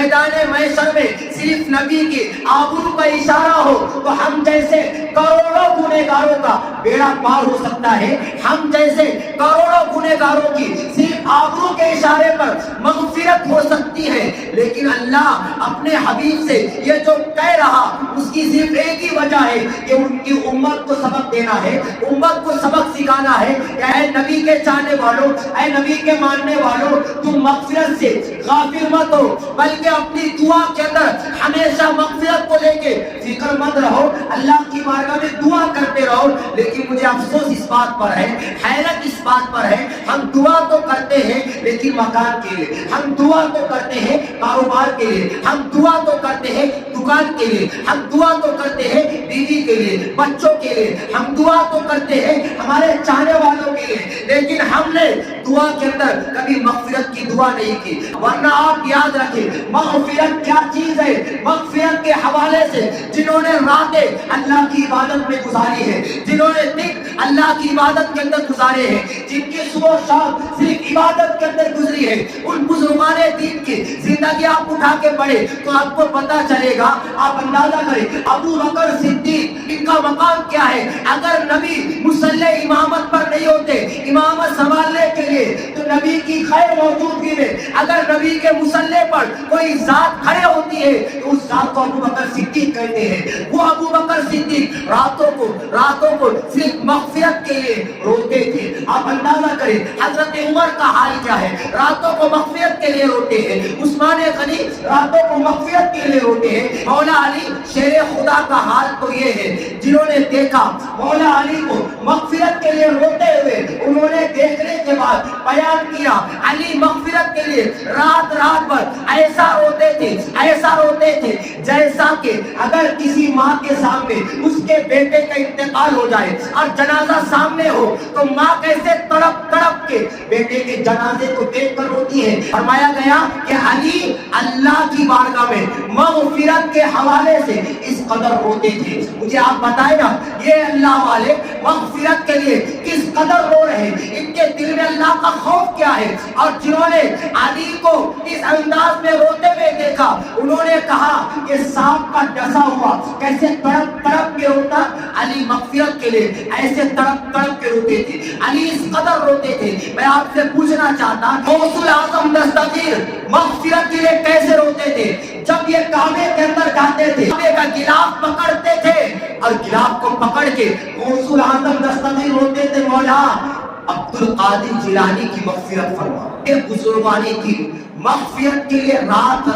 میدان محشر میں صرف نبی کی آبرو کا اشارہ ہو تو ہم جیسے کروڑوں گنہگاروں کا بیڑا پار ہو سکتا ہے، ہم جیسے کروڑوں گنہگاروں کی صرف آبرو کے اشارے پر مغفرت ہو سکتی ہے، لیکن اللہ اپنے حبیب سے یہ جو کہہ رہا اس کی صرف ایک ہی وجہ ہے کہ ان کی امت کو سبق دینا ہے، امت کو سبق سکھانا ہے کہ اے نبی کے چاہنے والوں، اے نبی کے ماننے والوں، تم مغفرت سے غافل مت ہو، بلکہ اپنی دعا کے اندر ہمیشہ مغفرت کو لے کے فکر مند رہو، اللہ کی بارگاہ میں دعا کرتے رہو۔ لیکن مجھے افسوس اس بات پر ہے، حیرت اس بات پر ہے، ہم دعا تو کرتے ہیں لیکن مکان کے لیے، ہم دعا تو کرتے ہیں کاروبار کے لیے، ہم دعا تو کرتے ہیں دکان کے لیے، ہم دعا تو کرتے ہیں بیوی کے لیے، بچوں کے لیے، ہم دعا تو کرتے ہیں ہمارے چاہنے والوں کے لیے، لیکن ہم نے دعا کے اندر کبھی مغفرت کی دعا نہیں کی۔ ورنہ آپ یاد رکھیں مغفرت کیا چیز ہے، مغفرت کے حوالے سے جنہوں نے راتیں اللہ کی عبادت میں گزاری ہے، جنہوں نے دن اللہ کی عبادت کے اندر گزارے ہیں، جن کی صبح و شام صرف عبادت کے اندر گزری ہے، ان بزرگان دین کی زندگی آپ اٹھا کے پڑھے تو آپ کو پتا چلے گا، آپ اندازہ کریں ابو بکر صدیق ان کا مقام کیا ہے۔ اگر نبی مصلی امامت پر نہیں ہوتے امامت سنبھالنے کے لیے تو نبی کی خیر موجودگی میں اگر نبی کے مصلی پر کوئی ذات کھڑے ہوتی ہے تو اس ذات کو ابو بکر صدیق کہتے ہیں۔ وہ ابو بکر صدیق راتوں کو صرف مغفرت کے لیے روتے تھے۔ آپ اندازہ کریں حضرت عمر کا حال کیا ہے، راتوں کو مغفرت کے لیے روتے ہیں۔ عثمان غنی راتوں کو مغفرت کے لیے روتے ہیں۔ مولا علی شیر خدا کا حال تو یہ ہے، جنہوں نے دیکھا مولا علی کو مغفرت کے لیے روتے ہوئے، انہوں نے دیکھنے کے بعد بیان کیا علی مغفرت کے لیے رات بھر ایسا روتے تھے جیسا کہ اگر کسی ماں کے سامنے اس کے بیٹے کا انتقال ہو جائے اور جنازہ سامنے ہو تو ماں کیسے تڑپ کے بیٹے کے جنازے کو دیکھ کر روتی ہے۔ فرمایا گیا کہ علی اللہ کی بارگاہ میں مغفرت کے حوالے سے اس قدر روتے تھے۔ مجھے آپ بتائیں نا یہ اللہ والے مغفرت کے لیے کس قدر رو رہے ہیں، ان کے دل میں اللہ کا خوف کیا ہے۔ اور جنہوں نے علی کو اس انداز میں روتے ہوئے دیکھا انہوں نے کہا کہ سانپ کا ڈسا ہوا کیسے تڑپ کے روتا، علی مغفرت کے لیے ایسے تڑپ کے روتے تھے، علی اس قدر روتے تھے۔ میں آپ سے پوچھنا چاہتا غوث الاعظم دستگیر مغفرت کے لیے کیسے روتے تھے؟ جب یہ کعبے کے اندر جاتے تھے کعبے کا غلاف پکڑتے تھے اور غلاف کو پکڑ کے غوث الاعظم دستگیر روتے تھے، مولا عبد القادر جیلانی کی مغفرت فرما۔ یہ بزرگانی تھی، مغفرت کے لیے رات